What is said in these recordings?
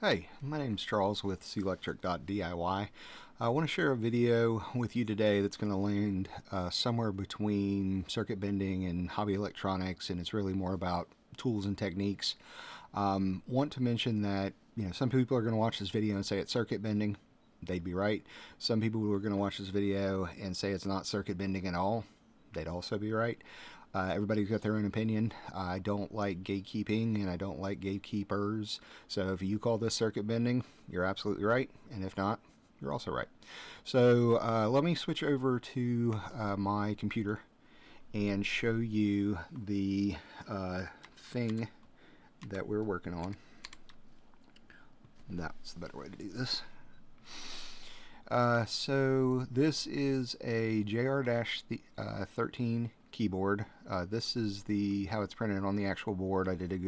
Hey, my name's Charles with clectric-diy. I want to share a video with you today that's going to land somewhere between circuit bending and hobby electronics, and it's really more about tools and techniques. Want to mention that some people are going to watch this video and say it's circuit bending. They'd be right. Some people who are going to watch this video and say it's not circuit bending at all. They'd also be right. Everybody's got their own opinion. I don't like gatekeeping and I don't like gatekeepers. So if you call this circuit bending, you're absolutely right. And if not, you're also right. So let me switch over to my computer and show you the thing that we're working on. That's the better way to do this. So this is a JR-23 keyboard. This is how it's printed on the actual board. I did a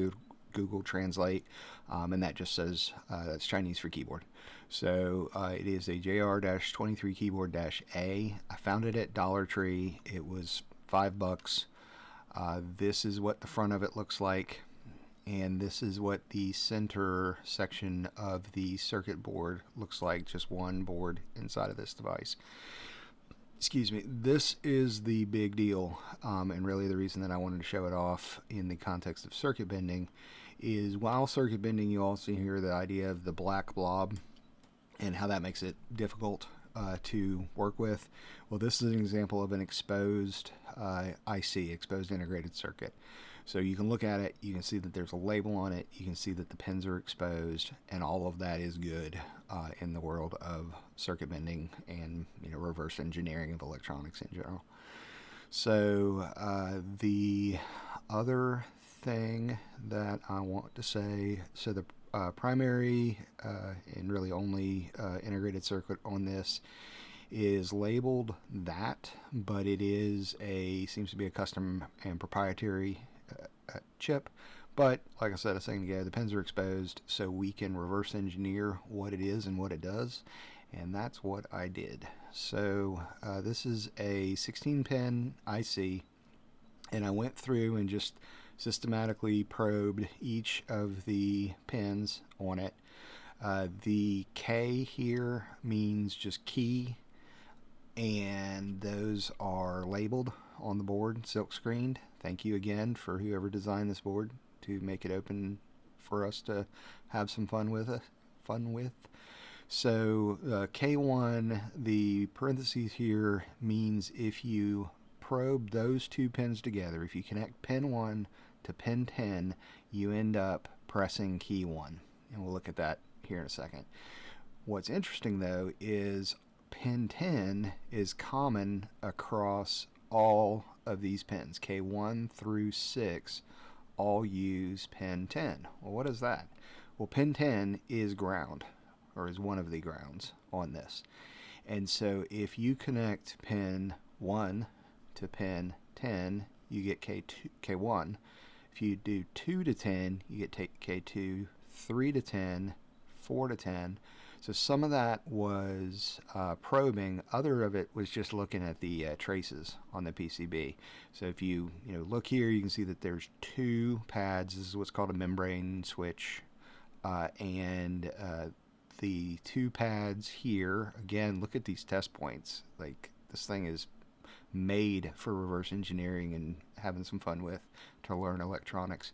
Google Translate, and that just says that's Chinese for keyboard. So it is a JR-23 keyboard-A. I found it at Dollar Tree. It was $5. This is what the front of it looks like, and this is what the center section of the circuit board looks like, just one board inside of this device. Excuse me. This is the big deal, and really the reason that I wanted to show it off in the context of circuit bending is while circuit bending you also hear the idea of the black blob and how that makes it difficult to work with. Well, this is an example of an exposed IC, exposed integrated circuit. So you can look at it, you can see that there's a label on it, you can see that the pins are exposed, and all of that is good in the world of circuit bending and reverse engineering of electronics in general. So the other thing that I want to say, so the primary and really only integrated circuit on this is labeled that, but it is seems to be a custom and proprietary chip. But like I said a second ago, the pins are exposed, so we can reverse engineer what it is and what it does, and that's what I did. So this is a 16-pin IC, and I went through and just systematically probed each of the pins on it. The K here means just key, and those are labeled on the board, silk screened. Thank you again for whoever designed this board to make it open for us to have some fun with. So K1, the parentheses here means if you probe those two pins together, if you connect pin 1 to pin 10, you end up pressing key 1, and we'll look at that here in a second. What's interesting though is pin 10 is common across all of these pins. K1 through 6 all use pin 10. Well, what is that? Well, pin 10 is ground, or is one of the grounds on this. And so if you connect pin 1 to pin 10, you get K1. If you do 2 to 10, you get K2, 3 to 10, 4 to 10. So some of that was probing, other of it was just looking at the traces on the PCB. So if you look here, you can see that there's 2 pads. This is what's called a membrane switch, and the 2 pads here, again, look at these test points. Like, this thing is made for reverse engineering and having some fun with to learn electronics.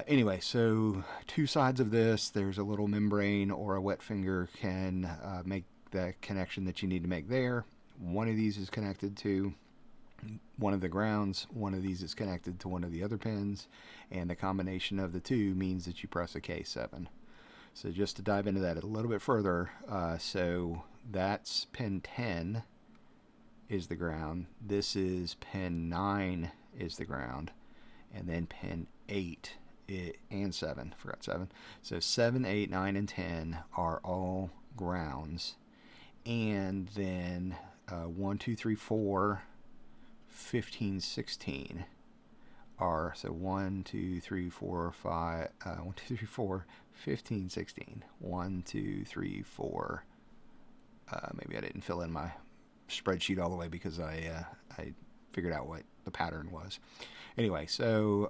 Anyway, so 2 sides of this, there's a little membrane, or a wet finger can make the connection that you need to make there. One of these is connected to one of the grounds, one of these is connected to one of the other pins, and the combination of the 2 means that you press a K7. So just to dive into that a little bit further, so that's pin 10 is the ground, this is pin 9 is the ground, and then pin 8 and 7, forgot 7. So 7, 8, 9, and 10 are all grounds, and then 1, 2, 3, 4, 15, 16 are, so 1, 2, 3, 4, 5, 1, 2, 3, 4, 15, 16, 1, 2, 3, 4, maybe I didn't fill in my spreadsheet all the way because I figured out what the pattern was. Anyway, so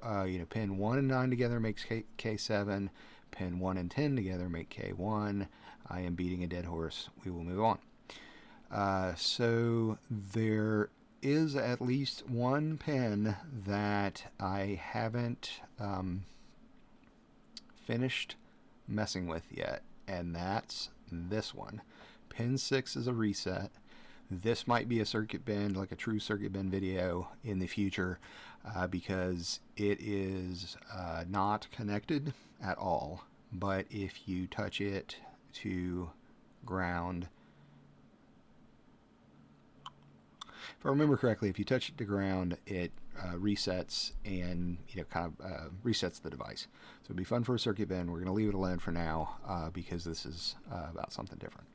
pin 1 and 9 together makes K7, pin 1 and 10 together make K1. I am beating a dead horse. We will move on. So there is at least one pin that I haven't finished messing with yet, and that's this one. Pin 6 is a reset. This might be a circuit bend, like a true circuit bend video in the future, because it is not connected at all. But if you touch it to ground, if I remember correctly, if you touch it to ground, it resets and kind of resets the device. So it'd be fun for a circuit bend. We're going to leave it alone for now because this is about something different.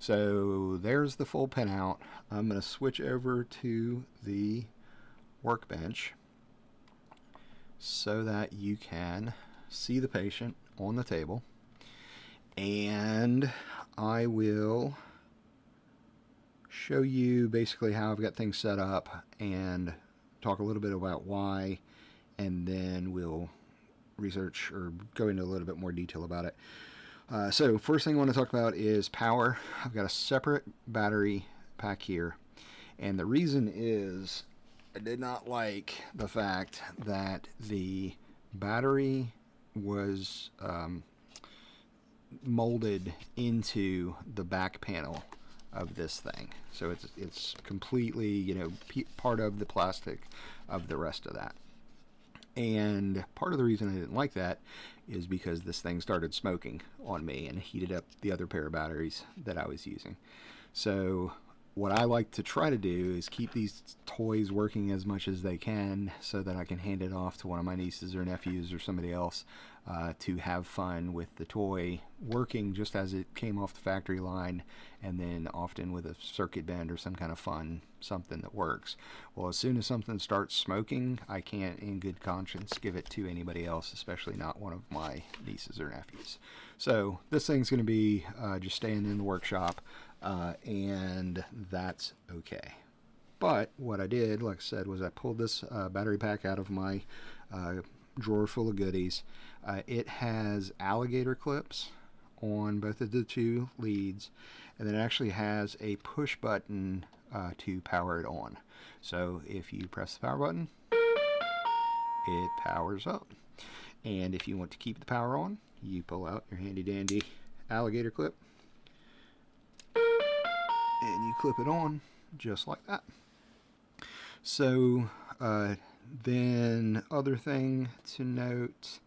So there's the full pin out. I'm going to switch over to the workbench so that you can see the patient on the table, and I will show you basically how I've got things set up and talk a little bit about why, and then we'll research or go into a little bit more detail about it. So first thing I want to talk about is power. I've got a separate battery pack here, and the reason is I did not like the fact that the battery was molded into the back panel of this thing. So it's completely, part of the plastic of the rest of that. And part of the reason I didn't like that is because this thing started smoking on me and heated up the other pair of batteries that I was using. So what I like to try to do is keep these toys working as much as they can so that I can hand it off to one of my nieces or nephews or somebody else to have fun with the toy working just as it came off the factory line, and then often with a circuit bend or some kind of fun something that works. Well, as soon as something starts smoking, I can't in good conscience give it to anybody else, especially not one of my nieces or nephews. So this thing's going to be just staying in the workshop, and that's okay. But what I did, like I said, was I pulled this battery pack out of my drawer full of goodies. It has alligator clips on both of the two leads, and then it actually has a push button to power it on. So if you press the power button, it powers up. And if you want to keep the power on, you pull out your handy dandy alligator clip and you clip it on just like that. So then other thing to note,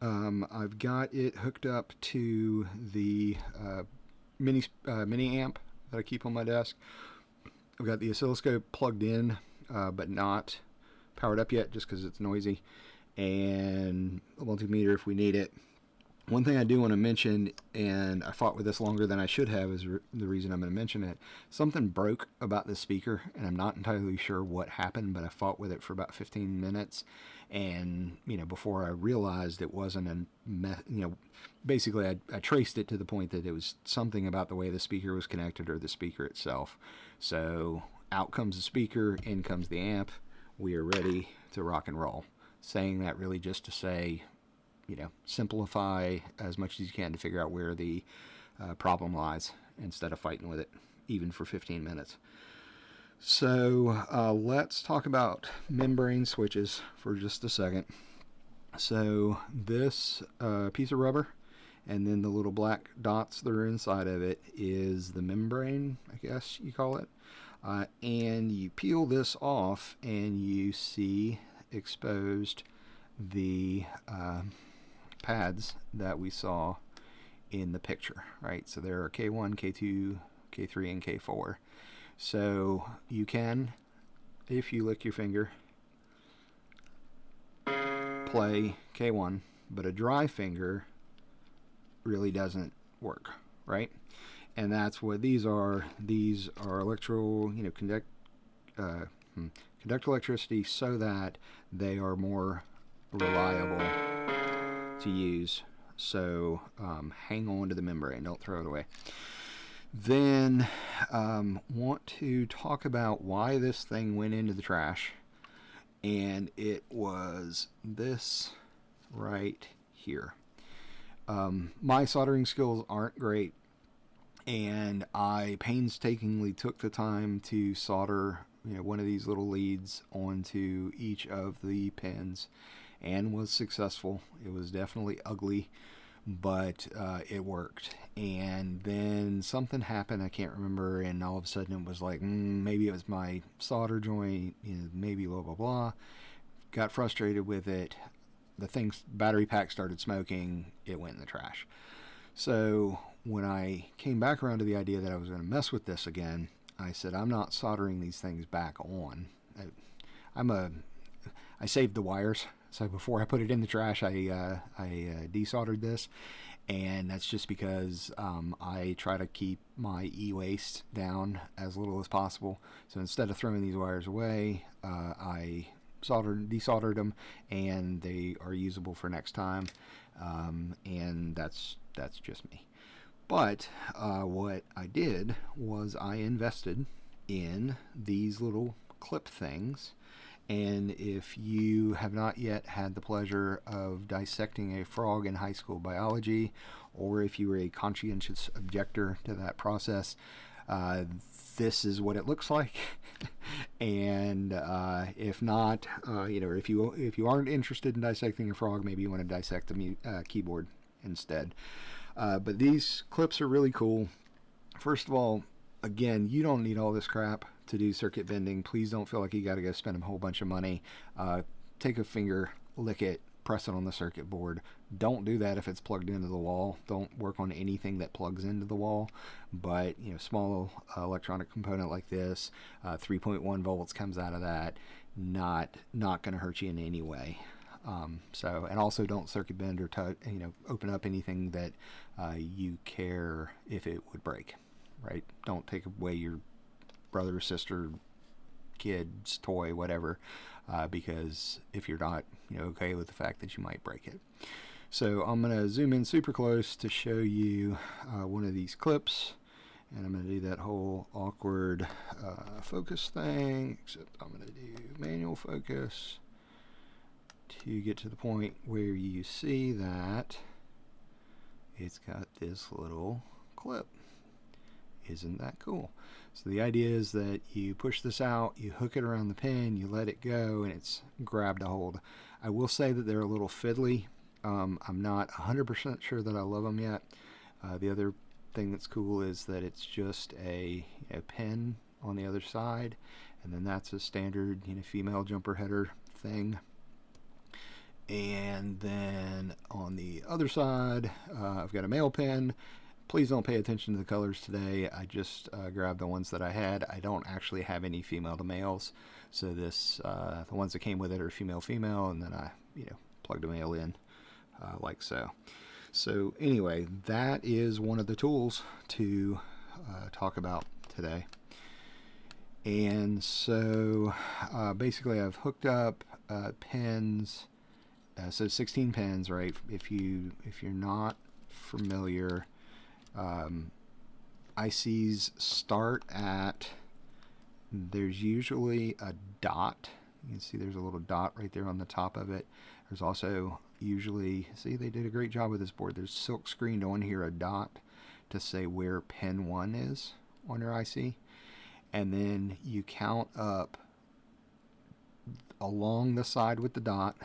I've got it hooked up to the mini amp that I keep on my desk. I've got the oscilloscope plugged in, but not powered up yet just because it's noisy, and a multimeter if we need it. One thing I do want to mention, and I fought with this longer than I should have, is the reason I'm going to mention it. Something broke about this speaker, and I'm not entirely sure what happened, but I fought with it for about 15 minutes, and before I realized it wasn't basically I traced it to the point that it was something about the way the speaker was connected or the speaker itself. So out comes the speaker, in comes the amp. We are ready to rock and roll. Saying that really just to say, simplify as much as you can to figure out where the problem lies instead of fighting with it, even for 15 minutes. So let's talk about membrane switches for just a second. So this piece of rubber and then the little black dots that are inside of it is the membrane, I guess you call it. And you peel this off and you see exposed the pads that we saw in the picture, right? So there are K1, K2, K3, and K4. So you can, if you lick your finger, play K1, but a dry finger really doesn't work, right? And that's what these are. These are conduct electricity so that they are more reliable to use. So hang on to the membrane, don't throw it away. Then want to talk about why this thing went into the trash, and it was this right here. My soldering skills aren't great, and I painstakingly took the time to solder, one of these little leads onto each of the pins, and was successful. It was definitely ugly, but it worked. And then something happened, I can't remember, and all of a sudden it was like, maybe it was my solder joint, maybe blah blah blah. Got frustrated with it. The thing's battery pack started smoking. It went in the trash. So when I came back around to the idea that I was going to mess with this again, I said, I'm not soldering these things back on. I saved the wires, so before I put it in the trash, I desoldered this, and that's just because I try to keep my e-waste down as little as possible. So instead of throwing these wires away, I desoldered them, and they are usable for next time, and that's just me. But what I did was I invested in these little clip things. And if you have not yet had the pleasure of dissecting a frog in high school biology, or if you were a conscientious objector to that process, this is what it looks like. And if not, if you aren't interested in dissecting a frog, maybe you want to dissect a keyboard instead. But these clips are really cool. First of all, again, you don't need all this crap to do circuit bending. Please don't feel like you got to go spend a whole bunch of money. Take a finger, lick it, press it on the circuit board. Don't do that if it's plugged into the wall. Don't work on anything that plugs into the wall. But small electronic component like this, 3.1 volts comes out of that. Not going to hurt you in any way. And also don't circuit bend or open up anything that you care if it would break. Right? Don't take away your brother, sister, kid's toy, whatever, because if you're not okay with the fact that you might break it. So I'm going to zoom in super close to show you one of these clips, and I'm going to do that whole awkward focus thing, except I'm going to do manual focus to get to the point where you see that it's got this little clip. Isn't that cool? So the idea is that you push this out, you hook it around the pin, you let it go, and it's grabbed a hold. I will say that they're a little fiddly. I'm not 100% sure that I love them yet. The other thing that's cool is that it's just a pin on the other side, and then that's a standard female jumper header thing. And then on the other side, I've got a male pin. Please don't pay attention to the colors today. I just grabbed the ones that I had. I don't actually have any female to males, so this the ones that came with it are female, and then I plugged a male in like so. So anyway, that is one of the tools to talk about today. And so basically, I've hooked up pins. So 16 pins, right? If you're not familiar. ICs start at, there's usually a dot. You can see there's a little dot right there on the top of it. There's also usually, see, they did a great job with this board. There's silk screened on here a dot to say where pin 1 is on your IC. And then you count up along the side with the dot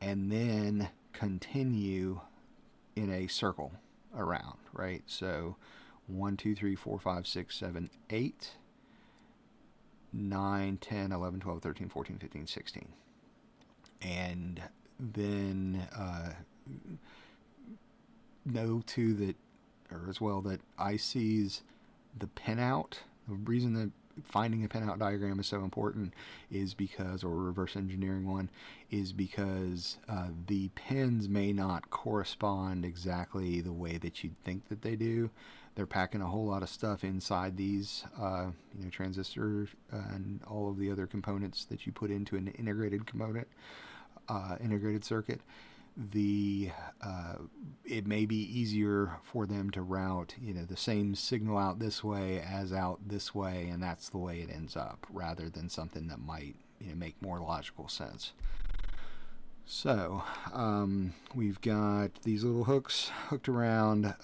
and then continue in a circle around, right? So 1, 2, 3, 4, 5, 6, 7, 8, 9, 10, 11, 12, 13, 14, 15, 16. And then know too that, or as well, that ICs, the pinout, the reason that finding a pinout diagram is so important is because, or reverse engineering one, is because the pins may not correspond exactly the way that you'd think that they do. They're packing a whole lot of stuff inside these transistors and all of the other components that you put into an integrated component, integrated circuit. It may be easier for them to route the same signal out this way as out this way, and that's the way it ends up, rather than something that might make more logical sense. So we've got these little hooks hooked around.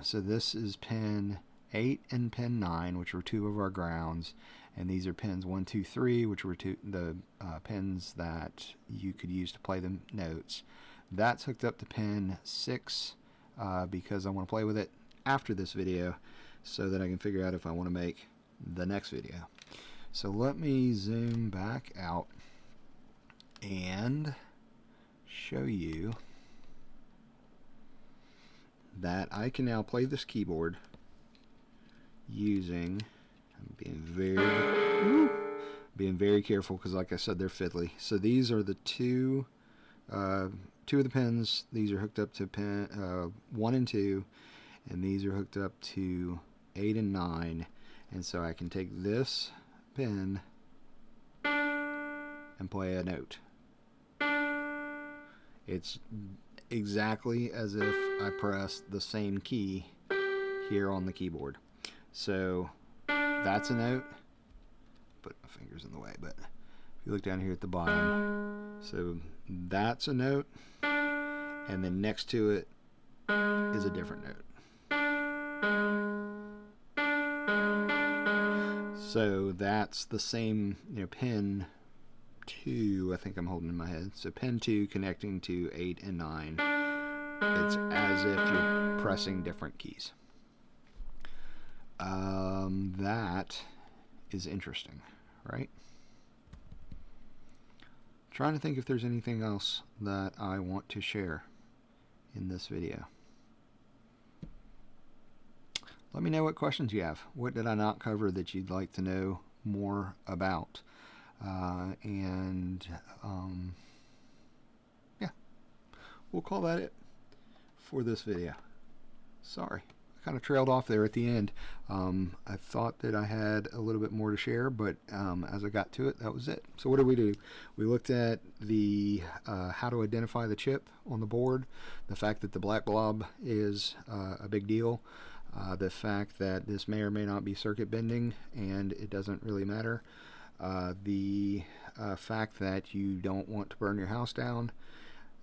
So this is pin 8 and pin 9, which were two of our grounds, and these are pins 1, 2, 3, which were the pins that you could use to play the notes. That's hooked up to pin 6 because I want to play with it after this video so that I can figure out if I want to make the next video. So let me zoom back out and show you that I can now play this keyboard using, I'm being very careful because like I said, they're fiddly. So these are the two of the pins. These are hooked up to pin 1 and 2, and these are hooked up to 8 and 9, and so I can take this pin and play a note. It's exactly as if I pressed the same key here on the keyboard. So that's a note. Put my fingers in the way, but if you look down here at the bottom, so that's a note, and then next to it is a different note. So that's the same, pin 2, I think I'm holding in my head. So pin 2 connecting to 8 and 9. It's as if you're pressing different keys. That is interesting, right? Trying to think if there's anything else that I want to share in this video. Let me know what questions you have. What did I not cover that you'd like to know more about? Yeah, we'll call that it for this video. Sorry, I kind of trailed off there at the end. I thought that I had a little bit more to share, but as I got to it, that was it. So what did we do? We looked at the how to identify the chip on the board, the fact that the black blob is a big deal, the fact that this may or may not be circuit bending and it doesn't really matter, the fact that you don't want to burn your house down,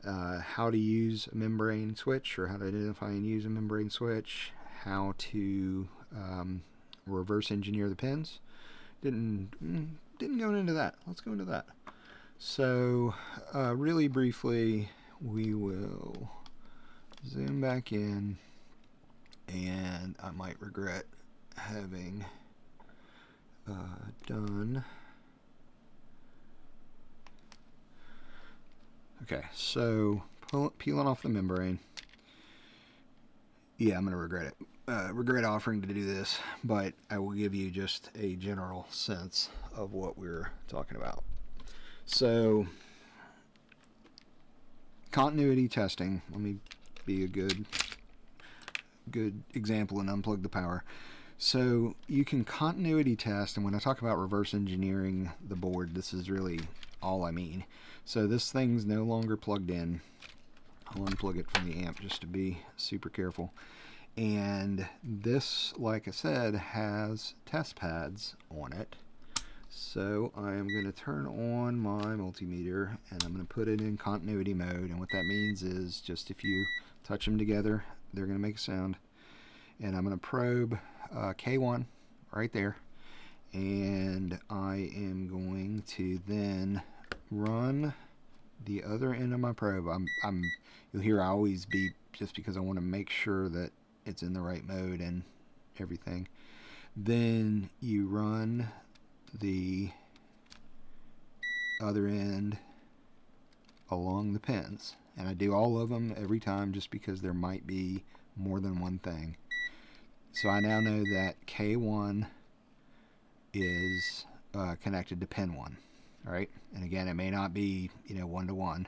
how to use a membrane switch, or how to identify and use a membrane switch, how to reverse engineer the pins. Didn't go into that. Let's go into that. So really briefly, we will zoom back in, and I might regret having done. Okay, so peeling off the membrane. Yeah, I'm going to regret it. Regret offering to do this, but I will give you just a general sense of what we're talking about. So, continuity testing. Let me be a good example and unplug the power. So you can continuity test, and when I talk about reverse engineering the board, this is really all I mean. So this thing's no longer plugged in. I'll unplug it from the amp just to be super careful. And this, like I said, has test pads on it. So I am going to turn on my multimeter and I'm going to put it in continuity mode. And what that means is just if you touch them together, they're going to make a sound. And I'm going to probe K1 right there. And I am going to then run the other end of my probe. You'll hear I always beep just because I want to make sure that it's in the right mode and everything. Then you run the other end along the pins, and I do all of them every time just because there might be more than one thing. So I now know that K1 is connected to pin 1. All right, and again, it may not be 1-to-1.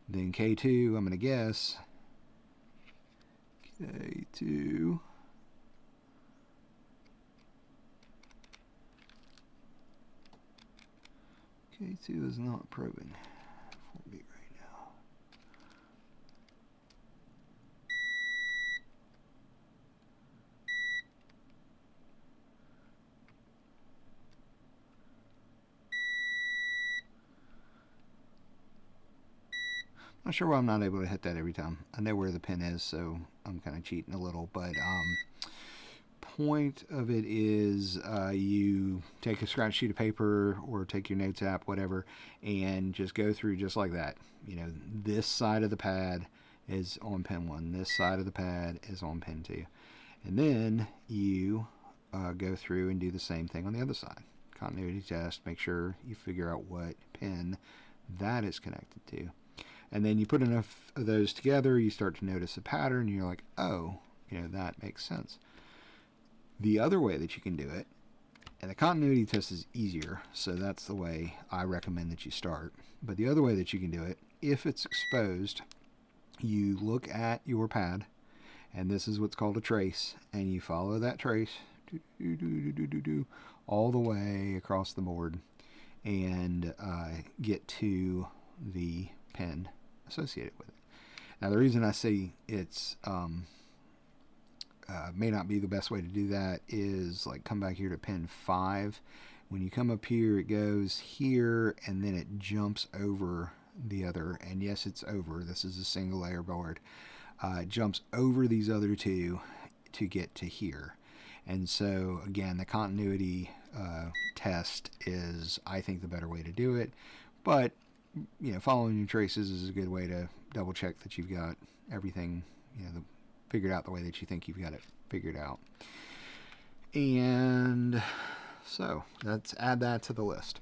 Then K2, I'm going to guess K2 is not probing 4-beat right now. Not sure why I'm not able to hit that every time. I know where the pin is, so I'm kind of cheating a little, but point of it is you take a scratch sheet of paper or take your notes app, whatever, and just go through just like that. You know, this side of the pad is on pin 1, this side of the pad is on pin 2, and then you go through and do the same thing on the other side. Continuity test, make sure you figure out what pin that is connected to, and then you put enough of those together, you start to notice a pattern, and you're like, oh, you know, that makes sense. The other way that you can do it, and the continuity test is easier, so that's the way I recommend that you start, but the other way that you can do it, if it's exposed, you look at your pad, and this is what's called a trace, and you follow that trace all the way across the board and get to the pin associated with it. Now the reason I say it's may not be the best way to do that is like come back here to pin 5. When you come up here, it goes here and then it jumps over the other, and yes, it's over, this is a single layer board. It jumps over these other two to get to here. And so again, the continuity test is, I think, the better way to do it, but you know, following your traces is a good way to double check that you've got everything, you know, figured out the way that you think you've got it figured out. And so let's add that to the list.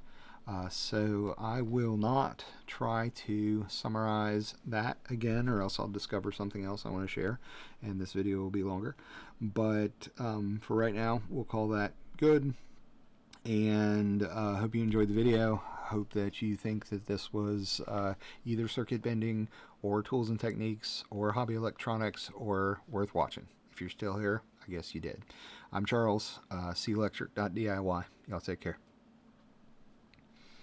So I will not try to summarize that again, or else I'll discover something else I want to share and this video will be longer, but for right now we'll call that good. And hope you enjoyed the video. Hope that you think that this was either circuit bending or tools and techniques or hobby electronics or worth watching. If you're still here, I guess you did. I'm Charles, clectric-diy. Y'all take care.